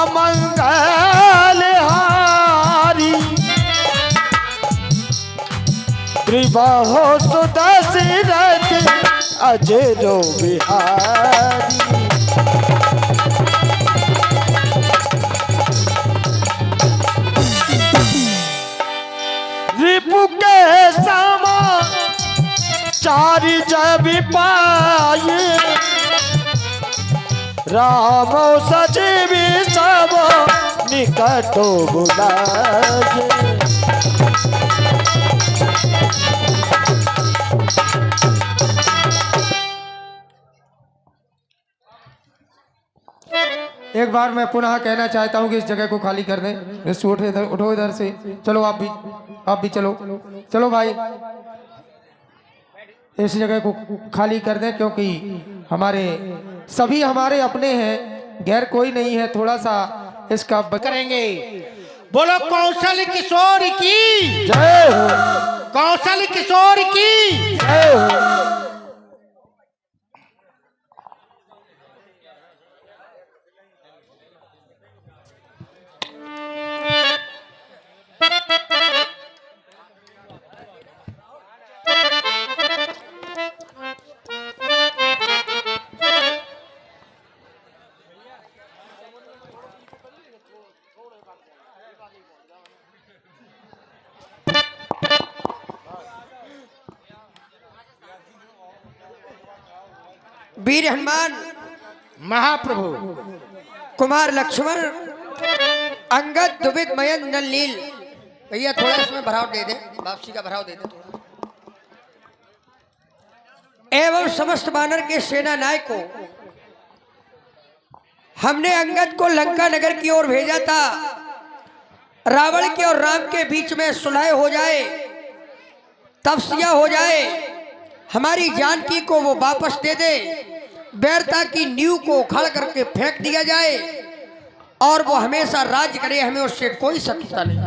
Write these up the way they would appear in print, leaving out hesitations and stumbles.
मंगलहारी त्रिबाहो सुदशरथ अजरो बिहारी। रिपु के समाचार जब पाए राम सजीवी सब निकटो बुलाए। एक बार मैं पुनः कहना चाहता हूँ कि इस जगह को खाली कर दें। उठो इधर से, चलो आप भी चलो, चलो भाई इस जगह को खाली कर दें, क्योंकि सभी हमारे अपने हैं, गैर कोई नहीं है। थोड़ा सा इसका करेंगे। बोलो कौशल किशोर की जय हो, कौशल किशोर की जय हो। वीर हनुमान महाप्रभु कुमार लक्ष्मण अंगद दुबित मयंक नलनील। भैया थोड़ा इसमें भराव दे दे, वापसी का भराव दे दे। एवं समस्त वानर के सेना नायक को हमने अंगद को लंका नगर की ओर भेजा था। रावण के और राम के बीच में सुलह हो जाए, तपस्या हो जाए, हमारी जानकी को वो वापस दे दे, बैरता की नींव को उखाड़ करके फेंक दिया जाए और वो हमेशा राज्य करे, हमें उससे कोई शत्रुता नहीं।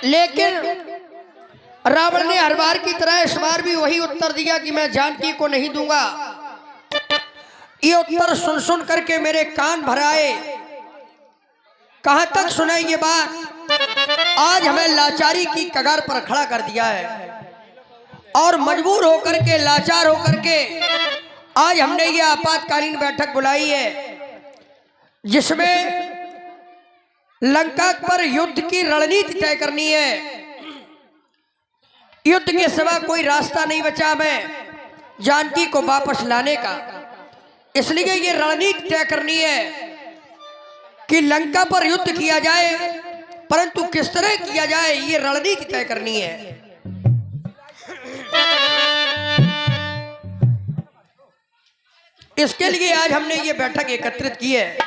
लेकिन रावण ने हर बार की तरह इस बार भी वही उत्तर दिया कि मैं जानकी को नहीं दूंगा। ये उत्तर सुन सुन करके मेरे कान भर आए। कहां तक सुनाई ये बात? आज हमें लाचारी की कगार पर खड़ा कर दिया है और मजबूर होकर के, लाचार होकर के आज हमने ये आपातकालीन बैठक बुलाई है, जिसमें लंका पर युद्ध की रणनीति तय करनी है। युद्ध के सिवा कोई रास्ता नहीं बचा हमें जानकी को वापस लाने का। इसलिए ये रणनीति तय करनी है कि लंका पर युद्ध किया जाए, परंतु किस तरह किया जाए ये रणनीति तय करनी है। इसके लिए आज हमने ये बैठक एकत्रित की है।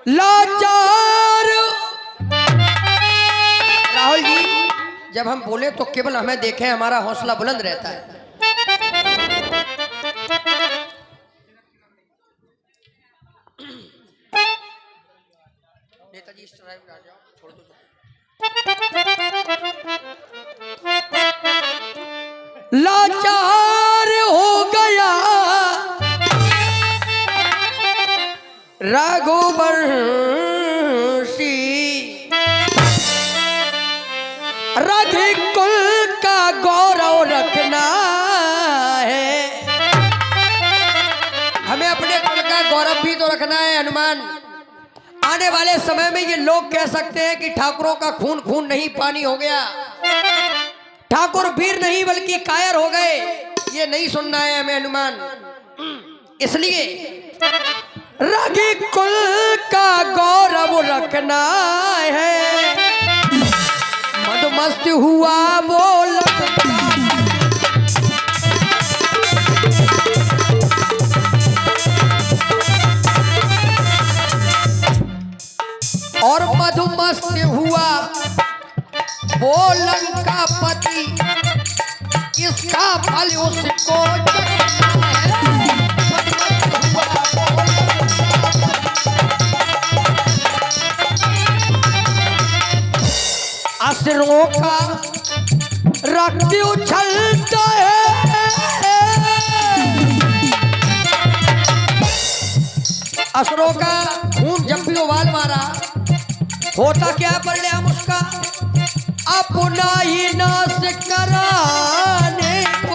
लाचार राहुल जी, जब हम बोले तो केवल हमें देखें, हमारा हौसला बुलंद रहता है। नेताजी इस तरह आ जाओ, छोड़ दो। लाचार हो गया रघुवंशी, रघुकुल का गौरव रखना है। हमें अपने कुल का गौरव भी तो रखना है हनुमान। आने वाले समय में ये लोग कह सकते हैं कि ठाकुरों का खून खून नहीं पानी हो गया, ठाकुर वीर नहीं बल्कि कायर हो गए। ये नहीं सुनना है हमें हनुमान। इसलिए रघुकुल का गौरव रखना है। मदमस्त हुआ बोल और मधुमस्त हुआ वो लंका पति, इसका फल उसको असुरों का रक्त उछलता है। असुरों का खून जब भी उबाल मारा, होता क्या परिणाम उसका? अपना ही नाश कराने को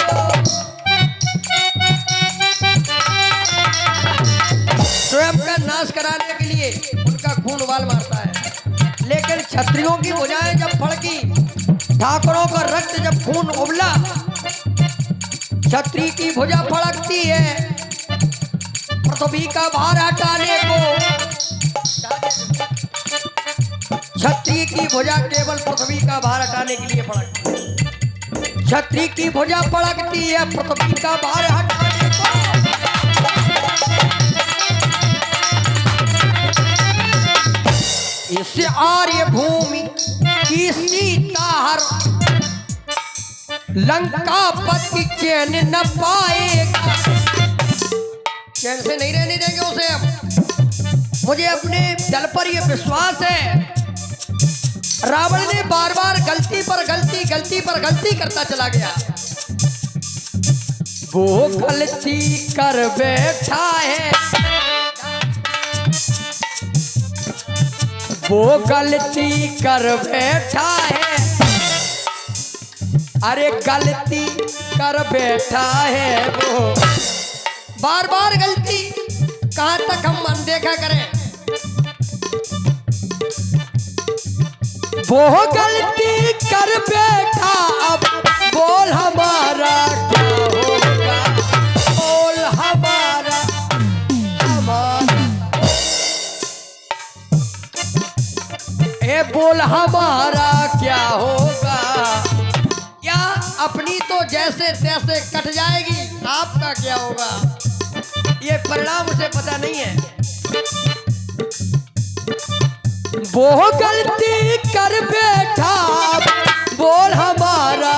स्वयं का नाश कराने के लिए उनका खून उबाल मारता है। लेकिन क्षत्रियों की भुजाएं जब फड़की, ठाकुरों का रक्त जब खून उबला, क्षत्रिय की भुजा फड़कती है पृथ्वी का भार हटाने को। क्षत्रिय की भुजा केवल पृथ्वी का भार हटाने के लिए फड़कती है। क्षत्रिय की भुजा फड़कती है पृथ्वी का भार हटाने को। इस आर्य भूमि की सीता हर लंकापति चैन न पाएगा। चैन से नहीं रहने देंगे उसे हम। मुझे अपने दल पर यह विश्वास है। रावण ने बार बार गलती पर गलती करता चला गया। वो गलती कर बैठा है, वो गलती कर बैठा है, अरे गलती कर बैठा है वो। बार बार गलती, कहां तक हम अनदेखा करें? वो गलती कर बैठा, अब बोल हमारा क्या होगा? बोल हमारा बोल हमारा क्या होगा? या अपनी तो जैसे तैसे कट जाएगी, आपका क्या होगा? ये परिणाम उसे पता नहीं है। वो गलती कर बैठा, बोल हमारा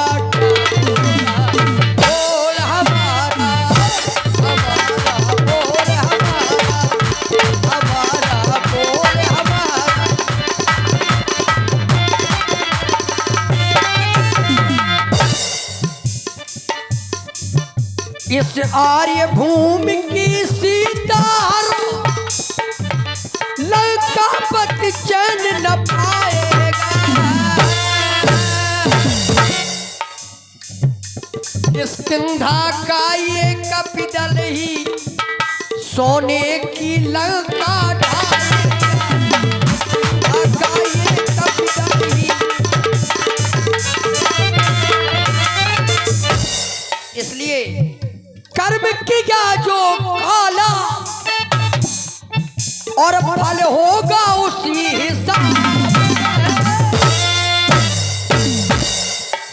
बोल हमारा बोल हमारा बोल हमारा। इस आर्य भूमि की सीता लंकापति चैन न पाएगा। इस सिंधा का ये कपिदल ही सोने की लंका ढालेगा। ये कपिदल ही, इसलिए कर्म किया जो काला और फल होगा उसी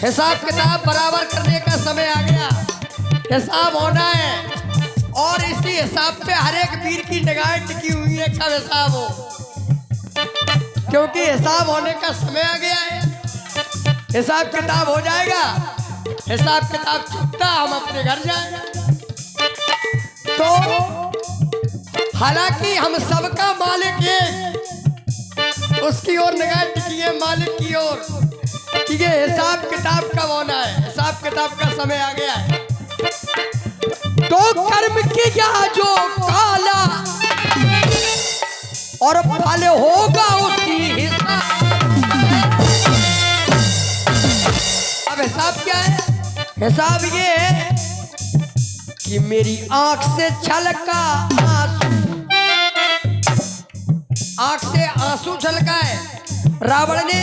हिसाब किताब बराबर करने का समय आ गया। हिसाब होना है और इसी हिसाब पे हर एक वीर की निगाहें टिकी हुई है। कब हिसाब हो, क्योंकि हिसाब होने का समय आ गया है। हिसाब किताब हो जाएगा, हिसाब किताब चुकता हम अपने घर जाएंगे। तो हालांकि हम सबका मालिक है, उसकी ओर निगाह टिकी है मालिक की ओर, ठीक है। हिसाब किताब कब होना है? हिसाब किताब का समय आ गया है। तो कर्म किया जो काला और फल होगा उसी हिसाब। अब हिसाब क्या है? हिसाब ये है कि मेरी आंख से छलका आंसू, आंख से आंसू छलका है। रावण ने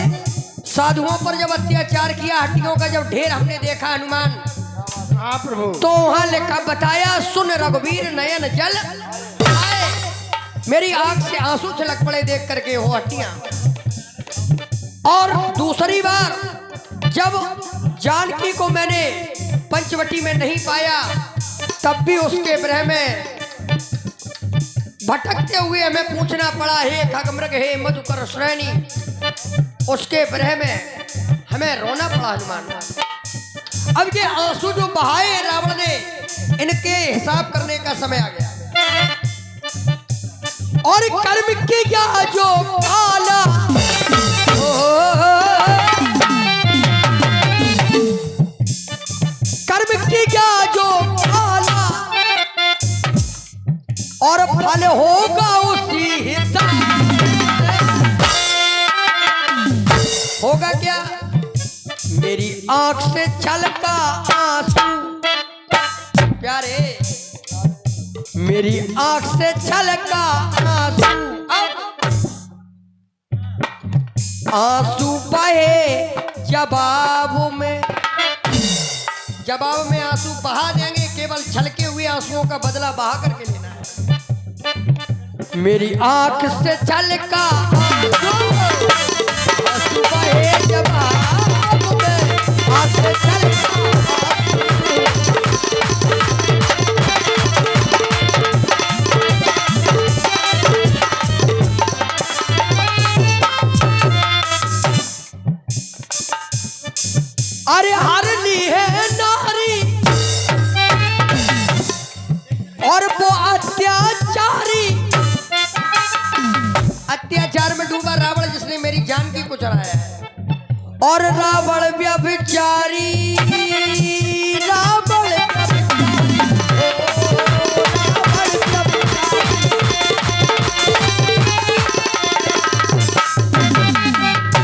साधुओं पर जब अत्याचार किया, हड्डियों का जब ढेर हमने देखा हनुमान, हाँ प्रभु, तो वहां लिखा बताया सुन रघुवीर नयन जल आए। मेरी आंख से आंसू छलक पड़े देख करके वो हड्डियां। और दूसरी बार जब जानकी को मैंने पंचवटी में नहीं पाया, तब भी उसके विरह में भटकते हुए हमें पूछना पड़ा, हे खगमृग हे मधुकर श्रेणी। उसके विरह में हमें रोना पड़ा हनुमान। अब ये आंसू जो बहाए रावण ने, इनके हिसाब करने का समय आ गया। और कर्म किया जो काला, कर्म किया जो काला और फल होगा उसी हिसाब होगा क्या। मेरी आंख से छलका आंसू प्यारे, मेरी आंख से छलका आंसू, आंसू बहे जवाब में, जवाब में आंसू बहा देंगे, केवल छलके हुए आंसुओं का बदला बहा करके लेना है। मेरी आंख से छलका आंसू बहे जवाब में, आंख से छलका अरे हर ली है नारी और वो अत्याचारी, अत्याचार में डूबा रावण जिसने मेरी जानकी को चढ़ाया है। और रावण व्यभिचारी, रावण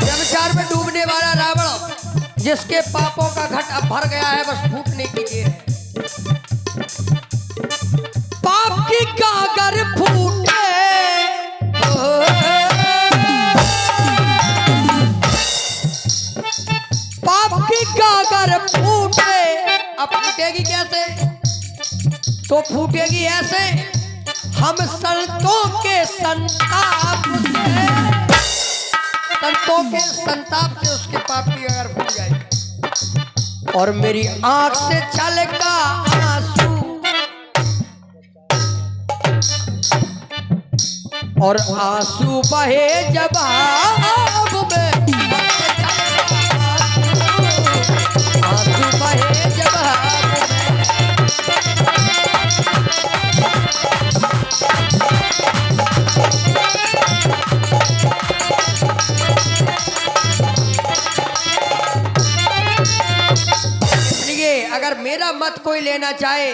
व्यभिचार में डूबने वाला रावण जिसके पापों का घट अब भर गया है, बस फूटने की देर है। पाप की गागर फूटे, पाप की गागर फूटे, अब फूटेगी कैसे? तो फूटेगी ऐसे, हम संतों के संताप से, संतों के संताप से उसके पाप की अगर फूट जाए। और मेरी आंख से छलका आंसू और आंसू बहे जवाब में, आंसू बहे जवाब अगर मेरा मत कोई लेना चाहे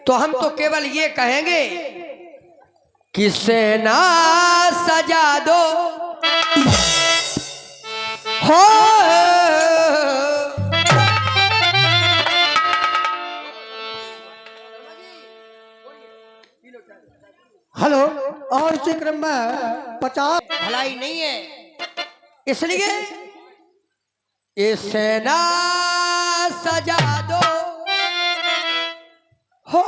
तो हम तो केवल ये कहेंगे कि सेना सजा दो हो, हेलो, और इसी क्रम में 50 भलाई नहीं है, इसलिए ये सेना सजा दो हो,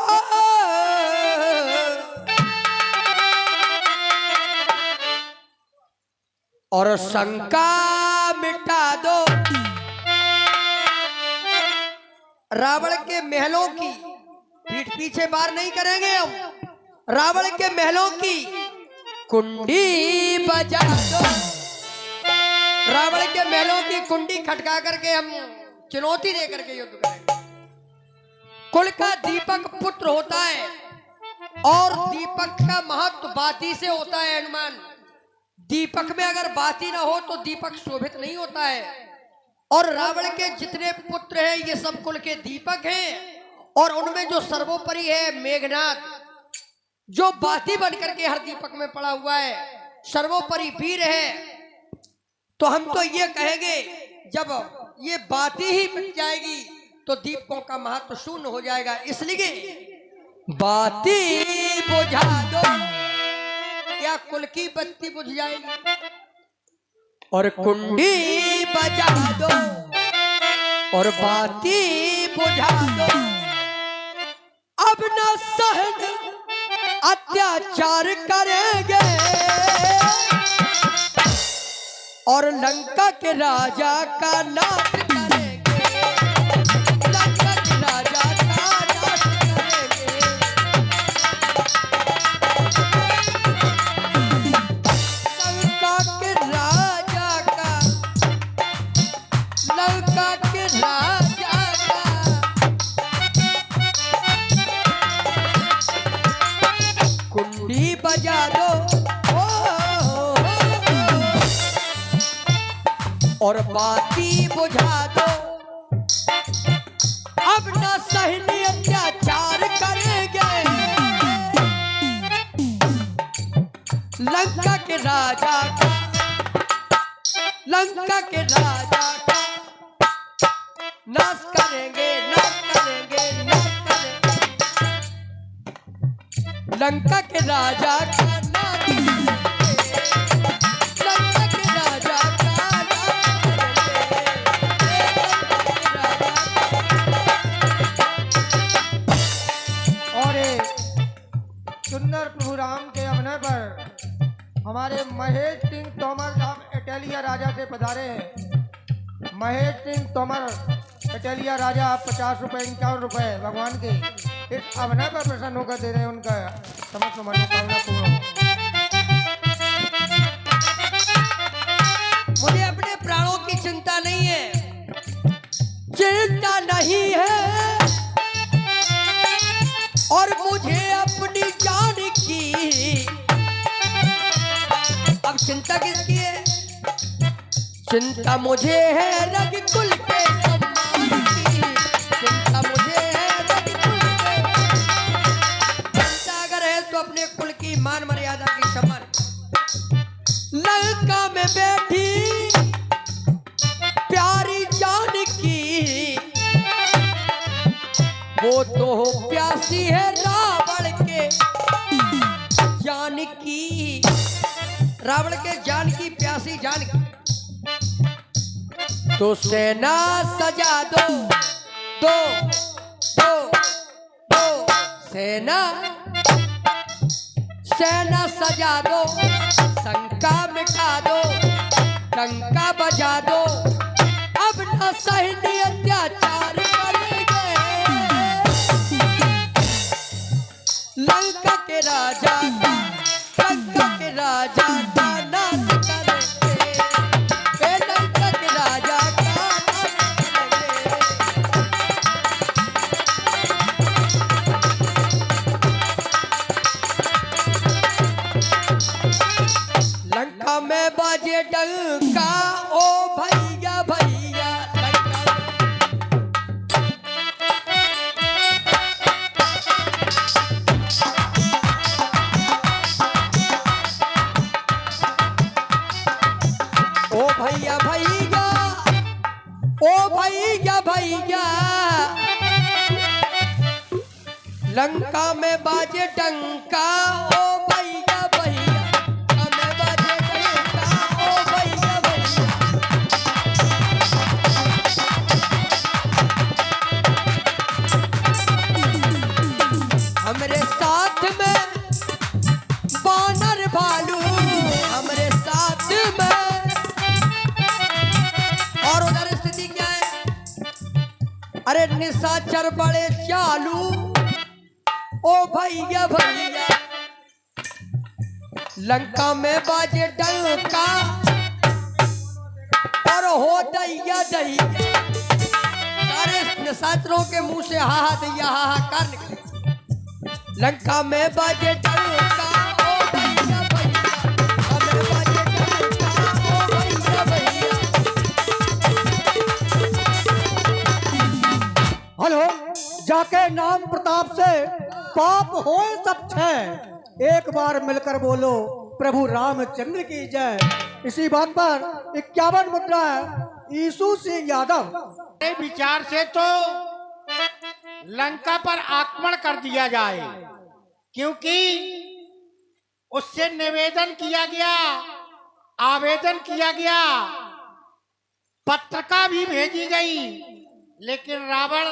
और शंका मिटा दो। रावण के महलों की पीठ पीछे बार नहीं करेंगे हम, रावण के महलों की कुंडी बजा दो। रावण के महलों की कुंडी खटका करके हम चुनौती दे करके युद्ध करेंगे। कुल का दीपक पुत्र होता है और दीपक का महत्व बाती से होता है। हनुमान, दीपक में अगर बाती ना हो तो दीपक शोभित नहीं होता है। और रावण के जितने पुत्र हैं ये सब कुल के दीपक हैं, और उनमें जो सर्वोपरि है मेघनाथ, जो बाती बन करके हर दीपक में पड़ा हुआ है, सर्वोपरि वीर है। तो हम तो ये कहेंगे जब ये बाती ही मिट जाएगी तो दीपकों का महत्व शून्य हो जाएगा, इसलिए बाती बुझा दो, या कुल की बत्ती बुझ जाएगी और कुंडी बजा दो और बाती बुझा दो। अब न सहन अत्याचार करेंगे और लंका के राजा का नाश करेंगे, लंका के राजा का नाश करेंगे। लंका के राजा का, लंका के राजा का कुंडी बजा दो और बाती बुझा दो। अब न सहनी अत्याचार करेंगे लंका के राजा का, लंका के राजा का नाश करेंगे, नाश करेंगे, नाश करेंगे। लंका के राजा का नाश करेंगे, लंका के राजा का नाश करेंगे, और ये सुंदर प्रभु राम के अभिनय पर हमारे महेश सिंह तोमर साहब इटालिया राजा से पधारे हैं। महेश सिंह तोमर इटालिया राजा 50 रुपए 51 रुपए भगवान के इस अभिनय पर प्रसन्न होकर दे रहे हैं। उनका समस्त मनोकामना पूर्ण हो। मुझे अपने प्राणों की चिंता नहीं है, चिंता नहीं है, और मुझे अपनी जान की। अब चिंता किसकी है? चिंता मुझे है रघुकुल के सम्मान की, चिंता मुझे है रघुकुल के। चिंता अगर है तो अपने कुल की मान मर्यादा की सम्मान। लंका में बैठी प्यारी जानकी, वो तो प्यासी है रावण के जानकी, रावण के जानकी, प्यासी जानकी। तो सेना सजा दो, दो, दो, दो, सेना, सेना सजा दो, शंका मिटा दो, टंका बजा दो, अब न सैन्य अत्याचार करेंगे। लंका के राजा का, लंका के राजा का नाश करेंगे, ए लंका के राजा का नाश करेंगे। लंका में बाजे डंका, ओ भैया भैया, लंका ओ भैया भैया, ओ भैया भैया, लंका में बाजे डंका, ओ भैया भैया, लंका में बाजे डंका, ओ भैया भैया। हमरे साथ में बानर भालू, हमरे साथ में, और उधर स्थिति क्या है? अरे निशाचर बड़े चालू, ओ भैया भैया, लंका में बाजे डंका, और हो दैया दैया। सारे निशाचरों के मुंह से हाहा दैया हाहाकार निकले। लंका में बाजे डंका, ओ भैया भैया, हमें बाजे डंका, ओ भैया भैया। हेलो, जाके नाम प्रताप से पाप हो सब छह, एक बार मिलकर बोलो प्रभु रामचंद्र की जय। इसी बात पर 51 मुद्रा है ईसु सिंह यादव। मेरे विचार से तो लंका पर आक्रमण कर दिया जाए, क्योंकि उससे निवेदन किया गया, आवेदन किया गया, पत्रिका भी भेजी गई, लेकिन रावण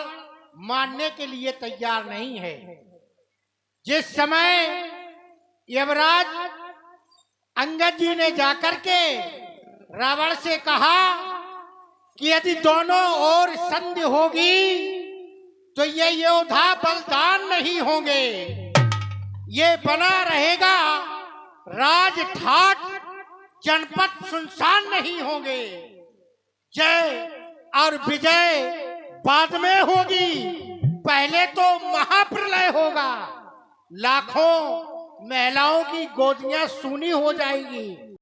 मानने के लिए तैयार नहीं है। जिस समय यमराज अंगद जी ने जाकर के रावण से कहा कि यदि दोनों ओर संधि होगी तो ये योद्धा बलिदान नहीं होंगे, ये बना रहेगा राजठाट, जनपद सुनसान नहीं होंगे, जय और विजय बाद में होगी, पहले तो महाप्रलय होगा, लाखों महिलाओं की गोदियां सूनी हो जाएगी।